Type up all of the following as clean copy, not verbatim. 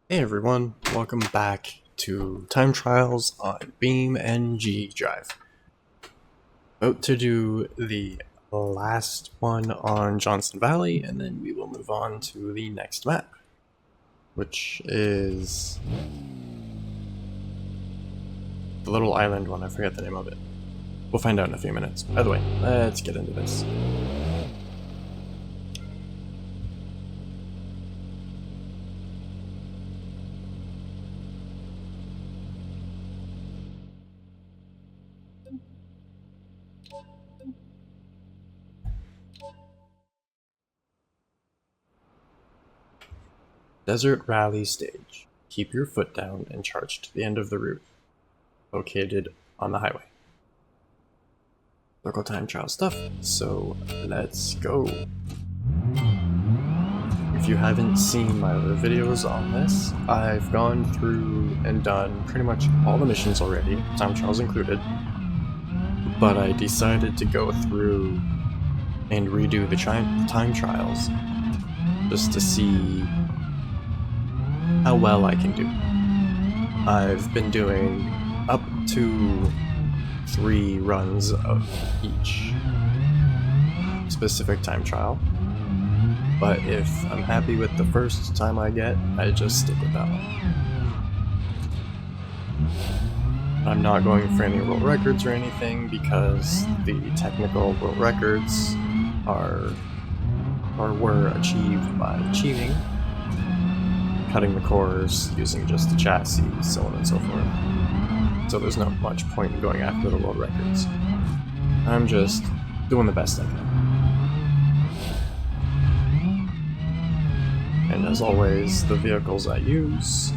Hey everyone, welcome back to Time Trials on BeamNG.drive. About to do the last one on Johnson Valley, and then we will move on to the next map, which is the little island one. I forget the name of it. We'll find out in a few minutes. By the way, let's get into this. Desert Rally Stage. Keep your foot down and charge to the end of the route, located on the highway. Local time trial stuff, so let's go. If you haven't seen my other videos on this, I've gone through and done pretty much all the missions already, time trials included, but I decided to go through and redo the time trials just to see how well I can do. I've been doing up to 3 runs of each specific time trial, but if I'm happy with the first time I get, I just stick with that one. I'm not going for any world records or anything because the technical world records were achieved by cheating, cutting the cores, using just the chassis, so on and so forth. So there's not much point in going after the world records. I'm just doing the best I can. And as always, the vehicles I use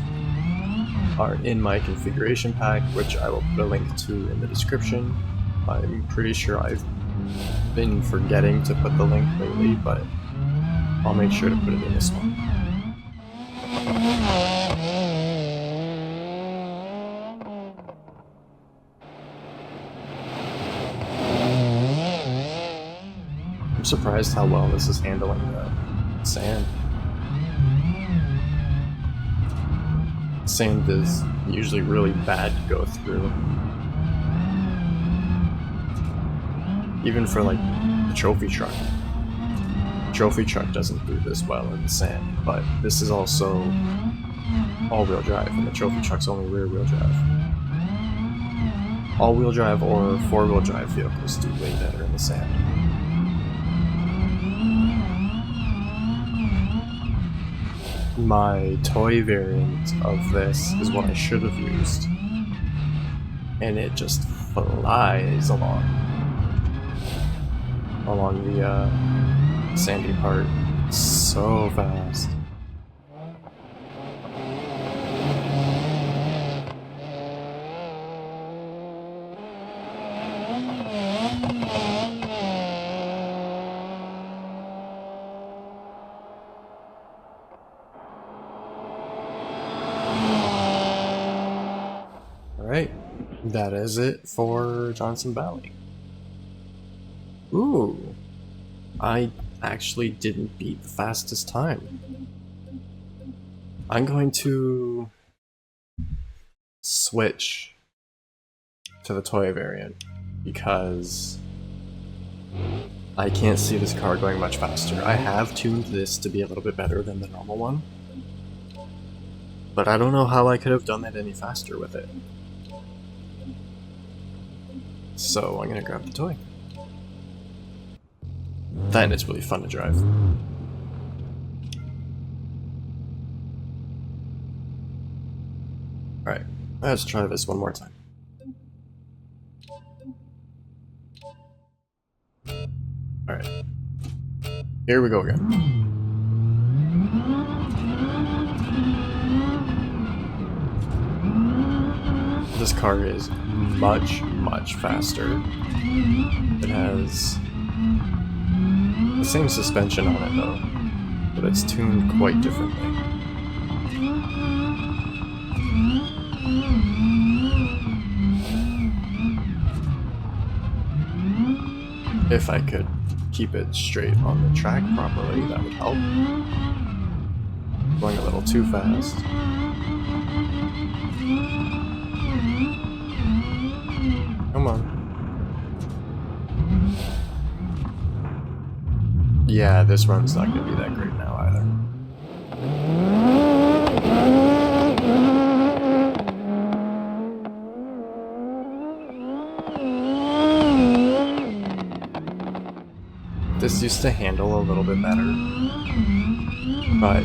are in my configuration pack, which I will put a link to in the description. I'm pretty sure I've been forgetting to put the link lately, but I'll make sure to put it in this one. I'm surprised how well this is handling the sand. Sand is usually really bad to go through. Even for like the trophy truck. The trophy truck doesn't do this well in the sand, but this is also all-wheel drive, and the trophy truck's only rear-wheel drive. All-wheel drive or four-wheel drive vehicles do way better in the sand. My toy variant of this is what I should have used, and it just flies along the sandy part so fast. Alright, that is it for Johnson Valley. Ooh, I actually didn't beat the fastest time. I'm going to switch to the toy variant because I can't see this car going much faster. I have tuned this to be a little bit better than the normal one, but I don't know how I could have done that any faster with it. So I'm gonna grab the toy. Then it's really fun to drive. Alright, let's try this one more time. Alright, here we go again. This car is much, much faster. It has the same suspension on it though, but it's tuned quite differently. If I could keep it straight on the track properly, that would help. Going a little little too fast. Come on. Yeah, this run's not gonna be that great now either. This used to handle a little bit better, but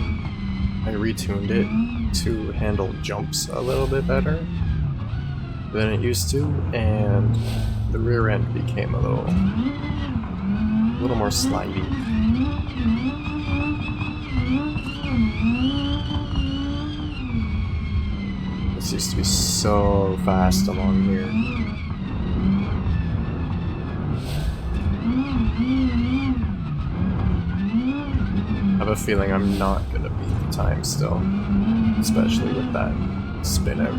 I retuned it to handle jumps a little bit better than it used to, and the rear end became a little more slidey. This used to be so fast along here. I have a feeling I'm not gonna beat the time still, especially with that spin out.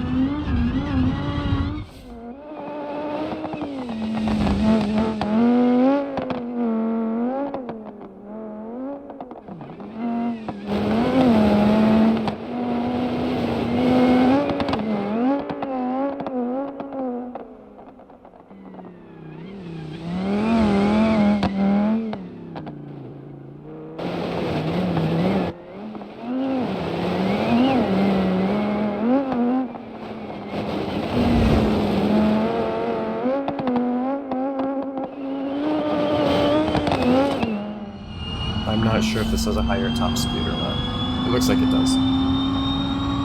I'm not sure if this has a higher top speed or not. It looks like it does.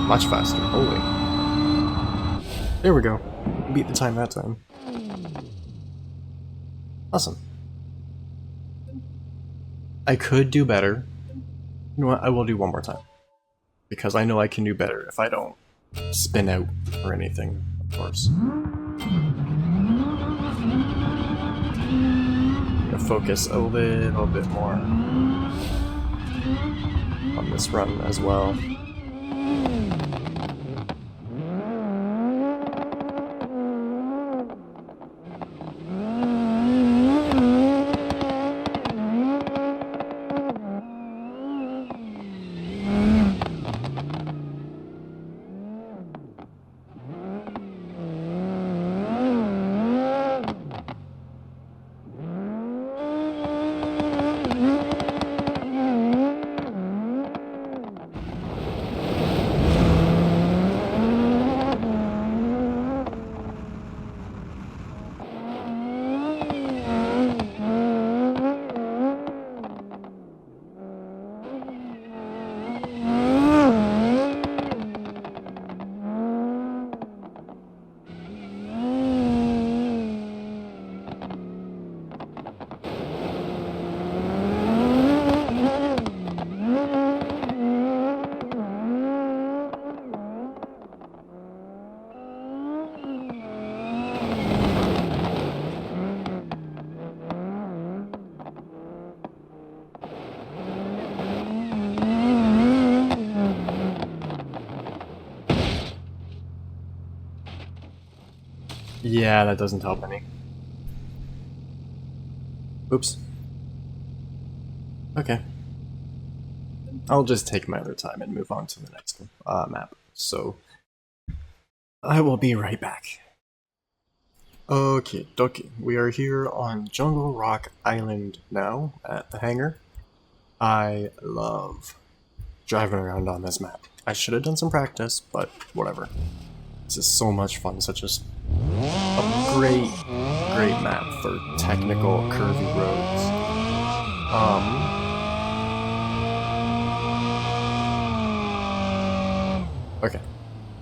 Much faster. Holy. There we go. Beat the time that time. Awesome. I could do better. You know what? I will do one more time. Because I know I can do better if I don't spin out or anything, of course. Focus a little bit more on this run as well. Yeah, that doesn't help any. Oops. Okay. I'll just take my other time and move on to the next map. So, I will be right back. Okay, we are here on Jungle Rock Island now, at the hangar. I love driving around on this map. I should have done some practice, but whatever. This is so much fun, such a great map for technical, curvy roads. Okay.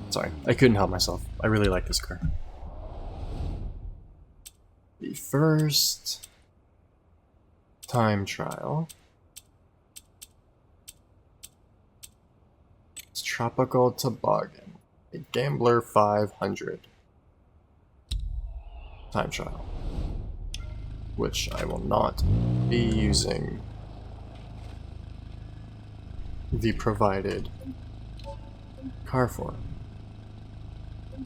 Sorry, I couldn't help myself. I really like this car. The first time trial. It's Tropical Toboggan, a Gambler 500 time trial, which I will not be using the provided car for.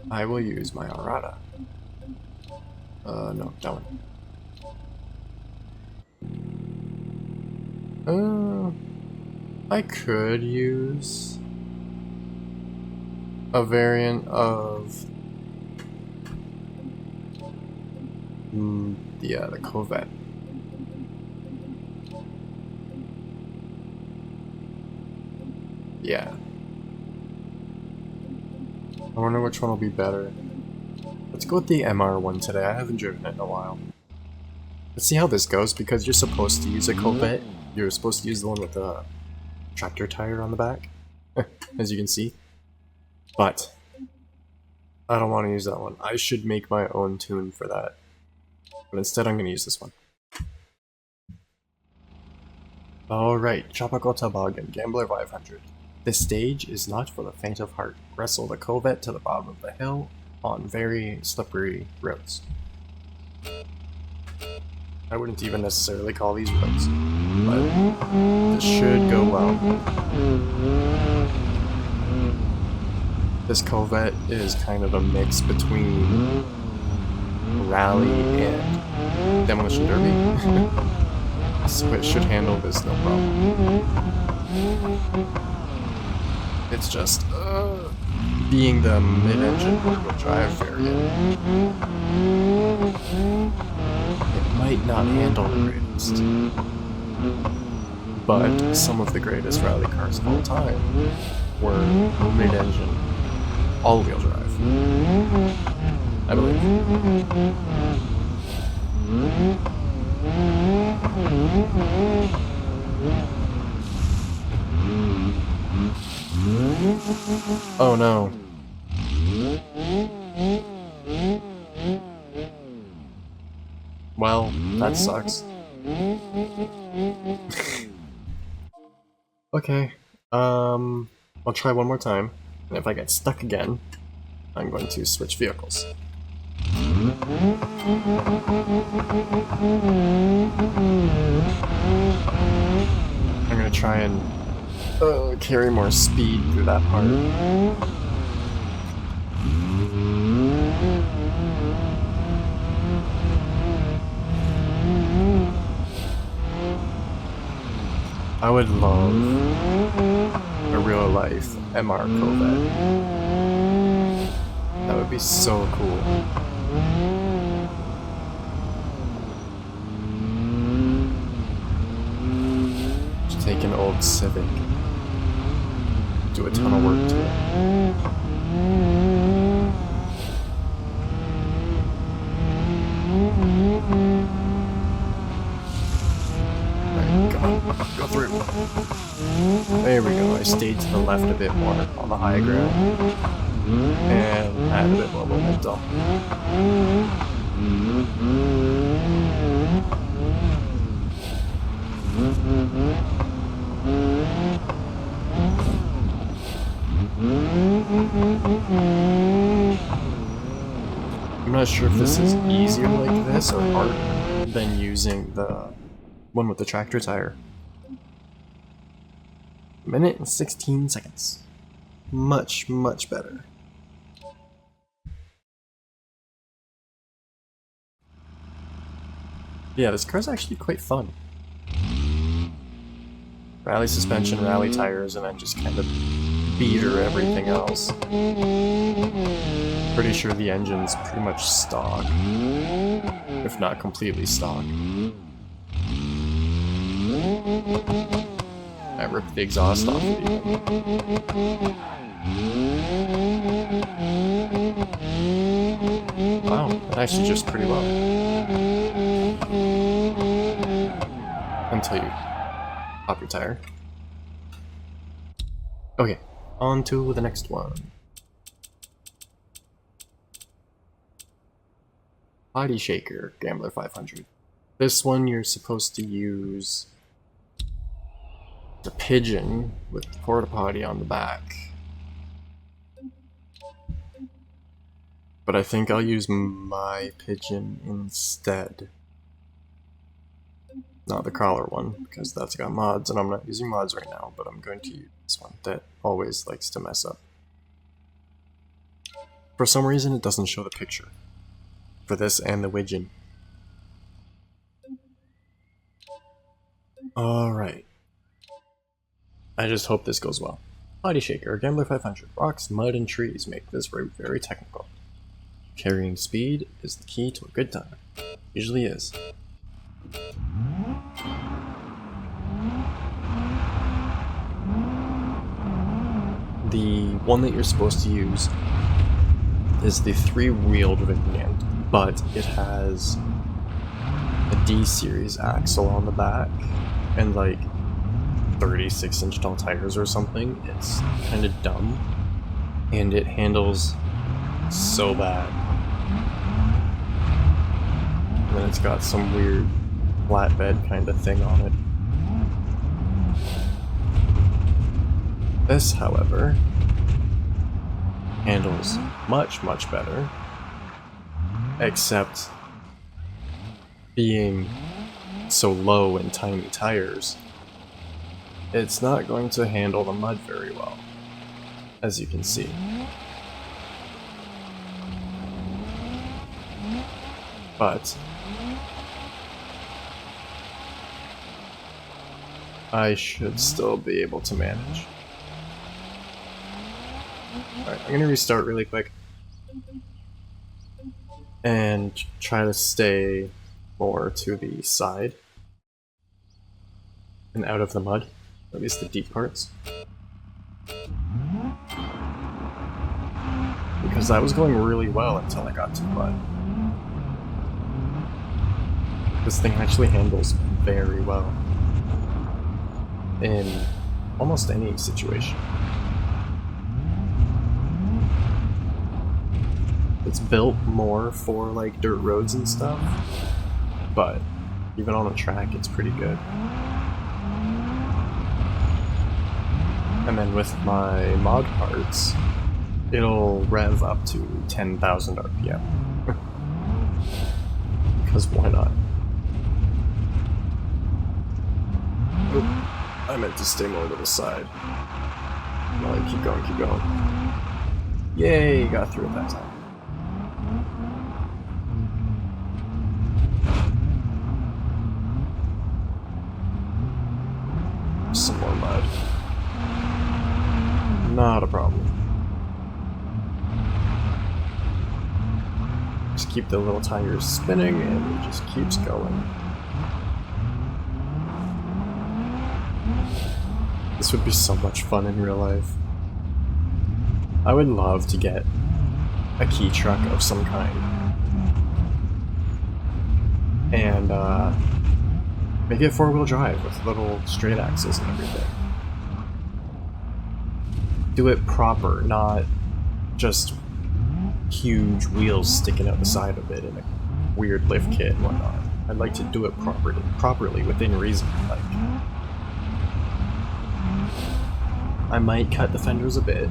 I will use my Arata. No, that one. I could use a variant of the Corvette. Yeah. I wonder which one will be better. Let's go with the MR one today. I haven't driven it in a while. Let's see how this goes, because you're supposed to use a Corvette. You're supposed to use the one with the tractor tire on the back, as you can see. But I don't want to use that one. I should make my own tune for that. But instead I'm going to use this one. Alright, Tropical Toboggan, Gambler 500. This stage is not for the faint of heart. Wrestle the Corvette to the bottom of the hill on very slippery roads. I wouldn't even necessarily call these roads, but this should go well. This Corvette is kind of a mix between rally and demolition derby, so it should handle this no problem. It's just being the mid-engine rear-wheel drive variant, it might not handle the greatest, but some of the greatest rally cars of all time were mid-engine, all-wheel drive, I believe. Oh no. Well, that sucks. Okay, I'll try one more time, and if I get stuck again, I'm going to switch vehicles. I'm gonna try and carry more speed through that part. I would love a real life MR Corvette. That would be so cool. Just take an old Civic, do a ton of work to it. Right, come on, go through. There we go, I stayed to the left a bit more on the high ground, and had a bit more momentum. I'm not sure if this is easier like this or harder than using the one with the tractor tire. A minute and 16 seconds. Much, much better. Yeah, this car's actually quite fun. Rally suspension, rally tires, and then just kind of beater everything else. Pretty sure the engine's pretty much stock, if not completely stock. I ripped the exhaust off it even. Wow, that actually just pretty low. Until you pop your tire. Okay, on to the next one. Body Shaker, Gambler 500. This one you're supposed to use the pigeon with the porta potty on the back. But I think I'll use my pigeon instead. Not the crawler one, because that's got mods, and I'm not using mods right now, but I'm going to use this one that always likes to mess up. For some reason, it doesn't show the picture for this and the widget. Alright. I just hope this goes well. Body Shaker, Gambler 500. Rocks, mud, and trees make this route very technical. Carrying speed is the key to a good time. Usually is. The one that you're supposed to use is the 3-wheeled variant, but it has a D-series axle on the back and like 36-inch tall tires or something. It's kind of dumb, and it handles so bad. And then it's got some weird flatbed kind of thing on it. This, however, handles much, much better, except being so low and tiny tires, it's not going to handle the mud very well, as you can see. But I should still be able to manage. Alright, I'm gonna restart really quick and try to stay more to the side and out of the mud, at least the deep parts. Because that was going really well until I got to the mud. This thing actually handles very well in almost any situation. It's built more for like dirt roads and stuff, but even on a track it's pretty good. And then with my mod parts, it'll rev up to 10,000 RPM. Because why not? Oop, I meant to stay more to the side. No, keep going, keep going. Yay, got through it that time. Some more mud. Not a problem. Just keep the little tires spinning and it just keeps going. This would be so much fun in real life. I would love to get a key truck of some kind and make it 4-wheel drive with little straight axles and everything. Do it proper, not just huge wheels sticking out the side of it in a weird lift kit and whatnot. I'd like to do it properly within reason. Like, I might cut the fenders a bit,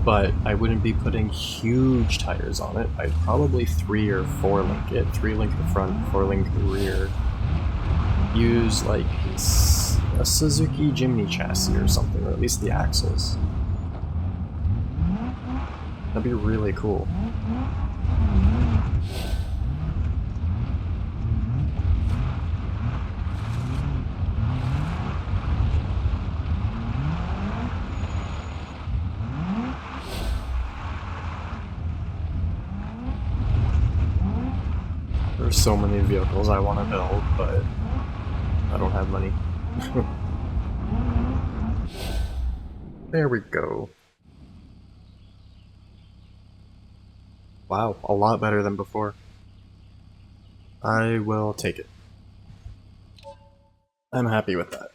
but I wouldn't be putting huge tires on it. I'd probably 3 or 4 link it, 3 link the front, 4 link the rear. Use like a Suzuki Jimny chassis or something, or at least the axles. That'd be really cool. There's so many vehicles I want to build, but I don't have money. There we go. Wow, a lot better than before. I will take it. I'm happy with that.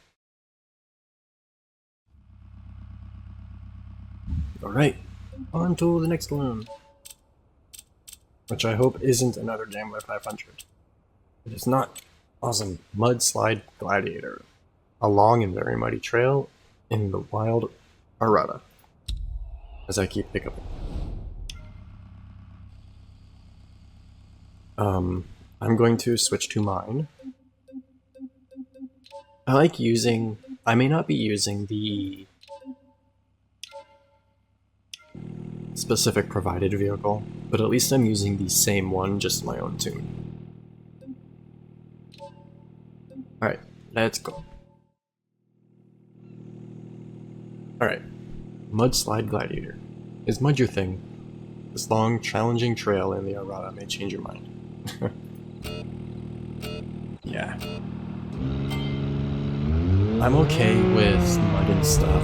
Alright, on to the next one. Which I hope isn't another Gambler 500. It is not. Awesome. Mudslide Gladiator. A long and very muddy trail in the wild Arata. As I keep picking up. I'm going to switch to mine. I may not be using the specific provided vehicle, but at least I'm using the same one, just my own tune. Alright, let's go. Mudslide Gladiator. Is mud your thing? This long, challenging trail in the Arata may change your mind. Yeah. I'm okay with mud and stuff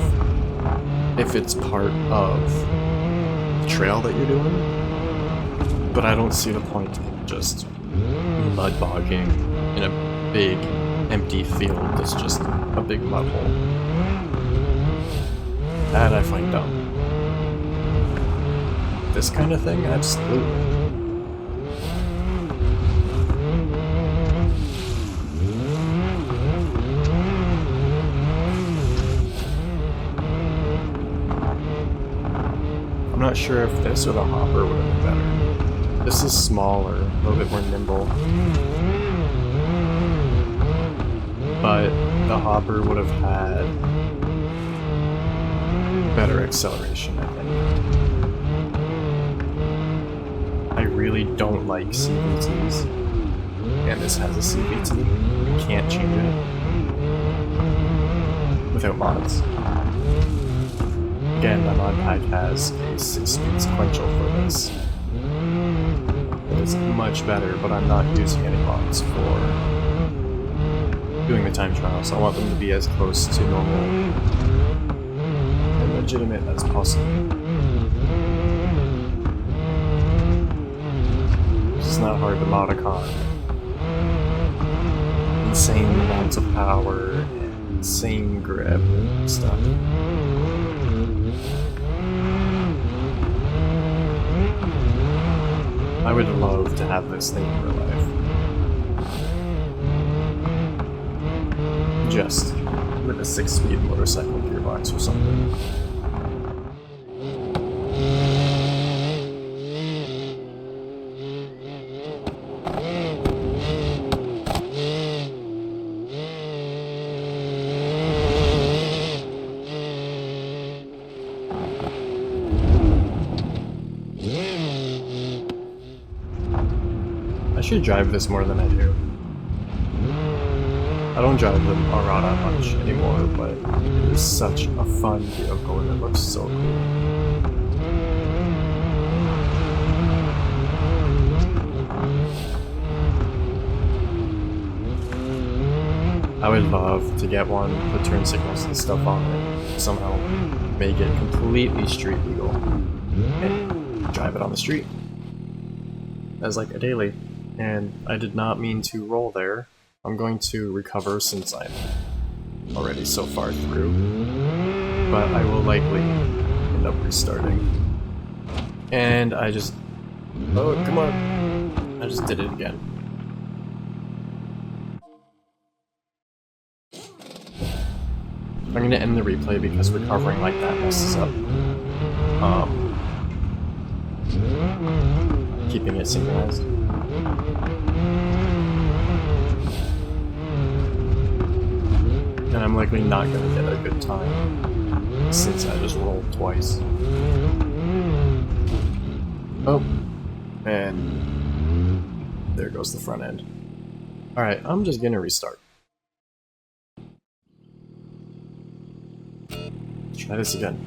if it's part of the trail that you're doing, but I don't see the point in just mud bogging in a big empty field that's just a big mud hole. That I find dumb. This kind of thing, absolutely. I'm not sure if this or the hopper would have been better. This is smaller, a little bit more nimble. But the hopper would have had better acceleration, I think. I really don't like CVTs, and this has a CVT. You can't change it without mods. Again, my mod pack has a 6-speed sequential for this. It is much better, but I'm not using any mods for doing the time trial, so I want them to be as close to normal and legitimate as possible. It's not hard to mod a car. Insane amounts of power and insane grip and stuff. I would love to have this thing in real life. Just with a 6-speed motorcycle gearbox or something. I should drive this more than I do. I don't drive the Arata much anymore, but it is such a fun vehicle and it looks so cool. I would love to get one, put turn signals and stuff on it, somehow make it completely street legal, and drive it on the street as like a daily. And I did not mean to roll there. I'm going to recover since I'm already so far through, but I will likely end up restarting. And I just... oh, come on! I just did it again. I'm gonna end the replay because recovering like that messes up. Keeping it synchronized. And I'm likely not going to get a good time, since I just rolled twice. Oh, and there goes the front end. Alright, I'm just going to restart. Try this again.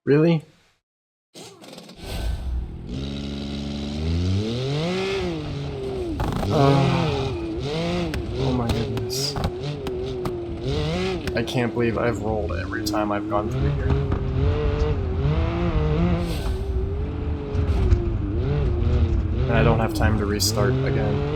Really? Oh my goodness. I can't believe I've rolled every time I've gone through here. And I don't have time to restart again.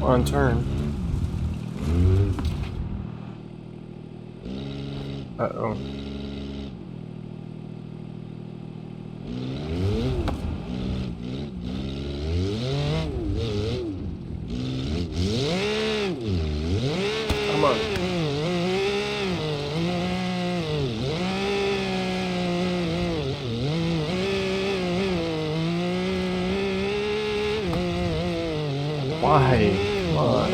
On turn. Uh-oh. Come on. Why? Come on.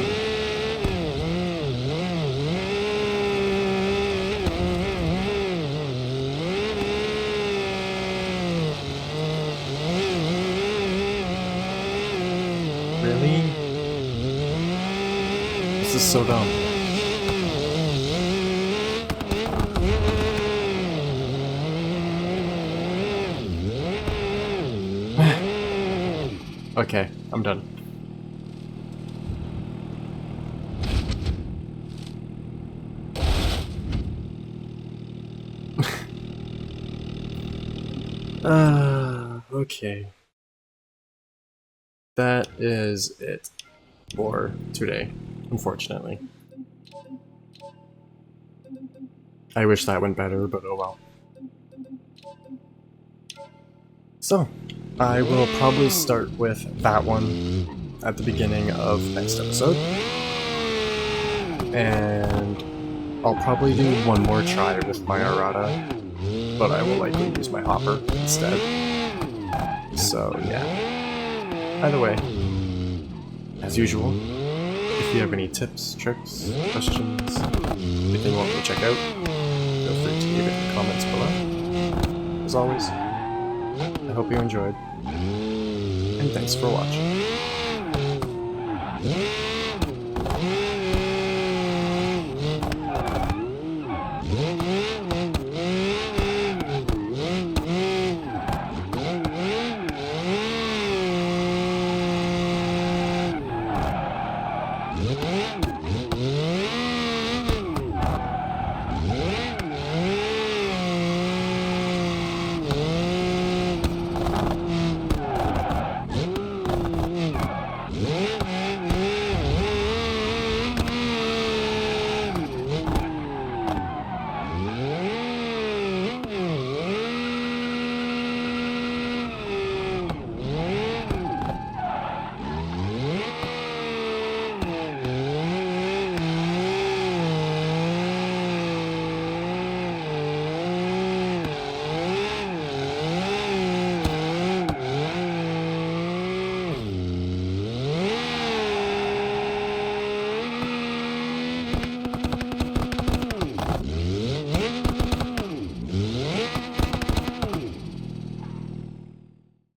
Really? This is so dumb. Okay, I'm done. Okay. That is it for today, unfortunately. I wish that went better, but oh well. So, I will probably start with that one at the beginning of next episode. And I'll probably do one more try with my Arata, but I will likely use my hopper instead. So yeah. Either way, as usual, if you have any tips, tricks, questions, anything you want me to check out, feel free to leave it in the comments below. As always, I hope you enjoyed, and thanks for watching.